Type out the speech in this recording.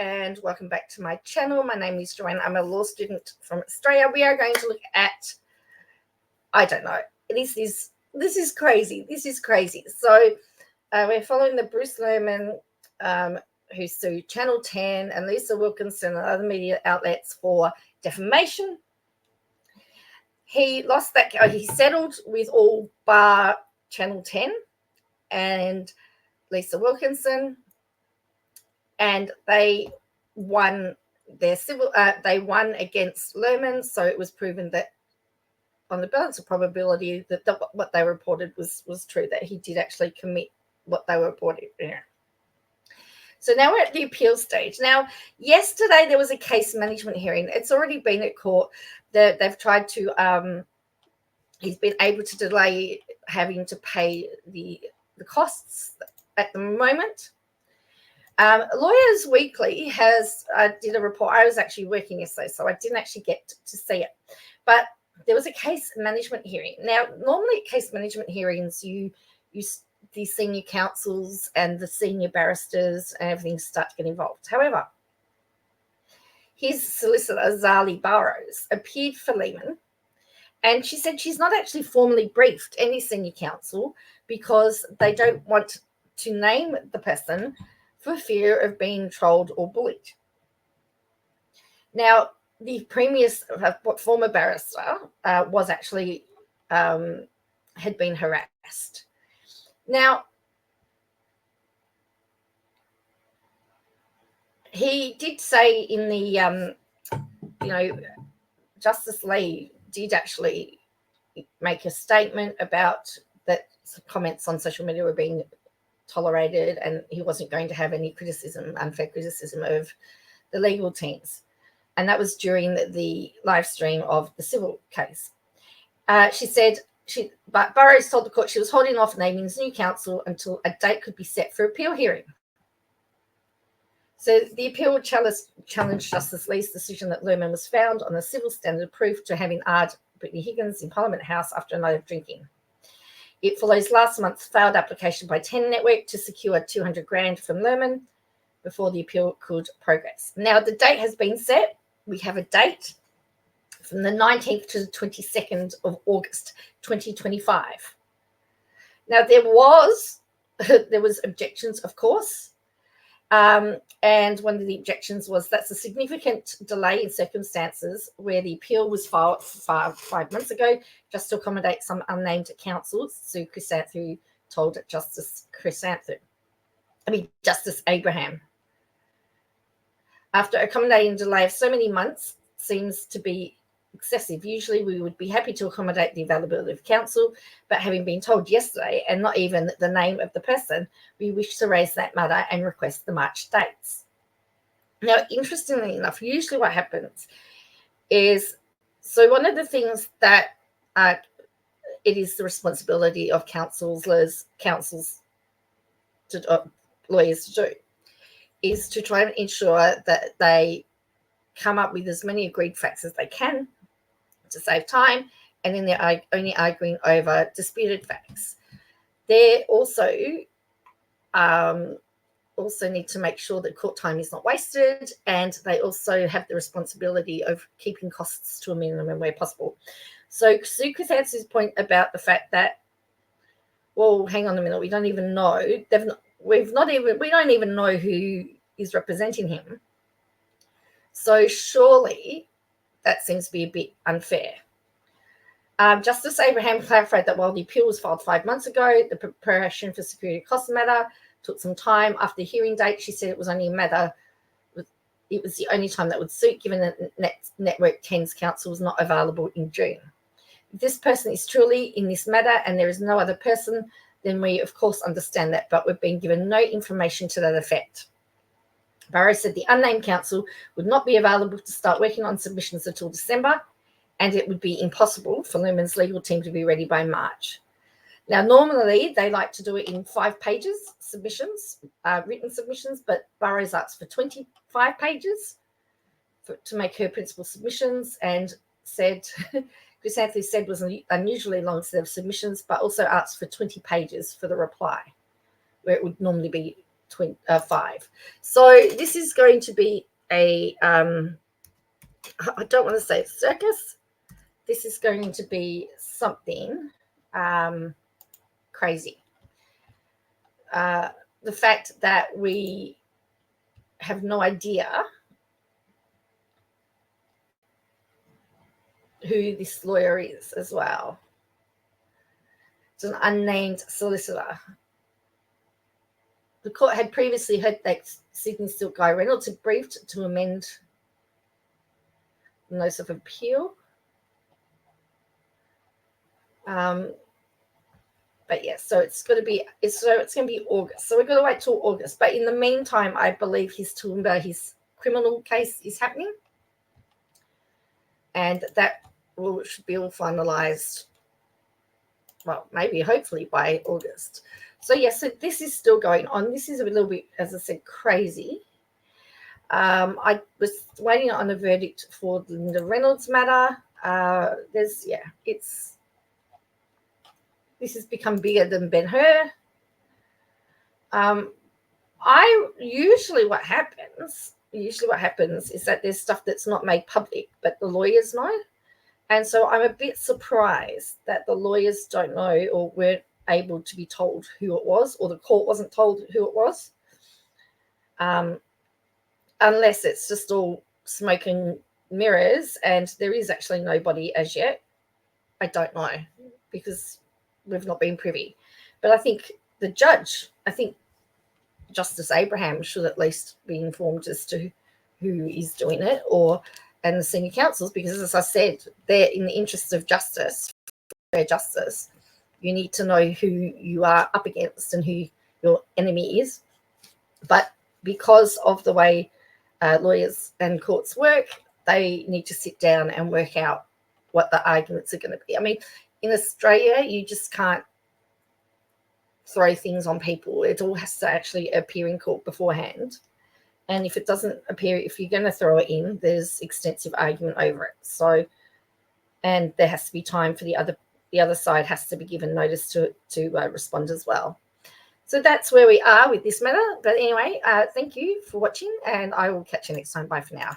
and welcome back to my channel. My name is Joanne. I'm a law student from Australia. We are going to look at, I don't know, this is crazy. This is crazy. So we're following the Bruce Lehrmann, who sued Channel 10 and Lisa Wilkinson and other media outlets for defamation. He lost that. He settled with all bar Channel 10 and Lisa Wilkinson, and they won their civil. They won against Lehrmann, so it was proven that, on the balance of probability, that what they reported was true, that he did actually commit what they were reporting. Yeah. So now we're at the appeal stage. Now, yesterday there was a case management hearing. It's already been at court. They've tried to. He's been able to delay having to pay the costs at the moment. Lawyers Weekly has did a report. I was actually working yesterday, so I didn't actually get to see it. But there was a case management hearing. Now, normally at case management hearings, the senior counsels and the senior barristers and everything start to get involved. However, his solicitor, Zali Burrows, appeared for Lehrmann, and she said she's not actually formally briefed any senior counsel because they don't want to name the person for fear of being trolled or bullied. Now, the previous former barrister was actually had been harassed. Now, he did say in the, Justice Lee did actually make a statement about that comments on social media were being tolerated and he wasn't going to have any unfair criticism of the legal teams. And that was during the live stream of the civil case. She said, but Burrows told the court she was holding off naming his new counsel until a date could be set for appeal hearing. So the appeal challenged Justice Lee's decision that Lehrmann was found on a civil standard of proof to having argued Brittany Higgins in Parliament House after a night of drinking. It follows last month's failed application by 10 Network to secure $200,000 from Lehrmann before the appeal could progress. Now, the date has been set. We have a date from the 19th to the 22nd of August, 2025. Now, there was objections, of course. And one of the objections was that's a significant delay in circumstances where the appeal was filed 5 months ago just to accommodate some unnamed counsels. So Chrysanthou told Justice Abraham. After accommodating a delay of so many months seems to be excessive. Usually we would be happy to accommodate the availability of counsel, but having been told yesterday and not even the name of the person, we wish to raise that matter and request the March dates. Now, interestingly enough, usually what happens is, so one of the things that it is the responsibility of lawyers to do is to try and ensure that they come up with as many agreed facts as they can to save time, and then they're only arguing over disputed facts. They also need to make sure that court time is not wasted, and they also have the responsibility of keeping costs to a minimum where possible. So Sue Chrysanthou's point about the fact that, well, hang on a minute, we don't even know. We don't even know who is representing him. So surely that seems to be a bit unfair. Justice Abraham clarified that while the appeal was filed 5 months ago, the preparation for security costs matter took some time. After the hearing date, she said it was the only time that would suit, given that Network 10's counsel was not available in June. If this person is truly in this matter and there is no other person, then we, of course, understand that, but we've been given no information to that effect. Burrows said the unnamed counsel would not be available to start working on submissions until December, and it would be impossible for Lehrmann's legal team to be ready by March. Now, normally they like to do it in 5 pages submissions, written submissions, but Burrows asked for 25 pages to make her principal submissions, and said, Chrysanthou said was an unusually long set of submissions, but also asked for 20 pages for the reply, where it would normally be 5. So this is going to be a, I don't want to say circus. This is going to be something crazy. The fact that we have no idea who this lawyer is as well. It's an unnamed solicitor. The court had previously heard that Sydney Silk Guy Reynolds had briefed to amend the notice of appeal. But yeah, so it's going to be August. So we're going to wait till August. But in the meantime, I believe his Toowoomba, criminal case is happening, and that should be all finalised. Well, maybe hopefully by August. So yeah, so this is still going on. This is a little bit, as I said, crazy. I was waiting on a verdict for the Linda Reynolds matter. This has become bigger than Ben-Hur. Usually what happens is that there's stuff that's not made public, but the lawyers know. And so I'm a bit surprised that the lawyers don't know or weren't able to be told who it was, or the court wasn't told who it was. Unless it's just all smoke and mirrors and there is actually nobody as yet. I don't know, because we've not been privy. But I think Justice Abraham should at least be informed as to who is doing it, and the senior counsels, because as I said, they're in the interest of justice, fair justice. You need to know who you are up against and who your enemy is. But because of the way lawyers and courts work, they need to sit down and work out what the arguments are going to be. I mean, in Australia, you just can't throw things on people. It all has to actually appear in court beforehand. And if it doesn't appear, if you're going to throw it in, there's extensive argument over it. So, and there has to be time for the other side has to be given notice to respond as well. So that's where we are with this matter. But anyway, thank you for watching, and I will catch you next time. Bye for now.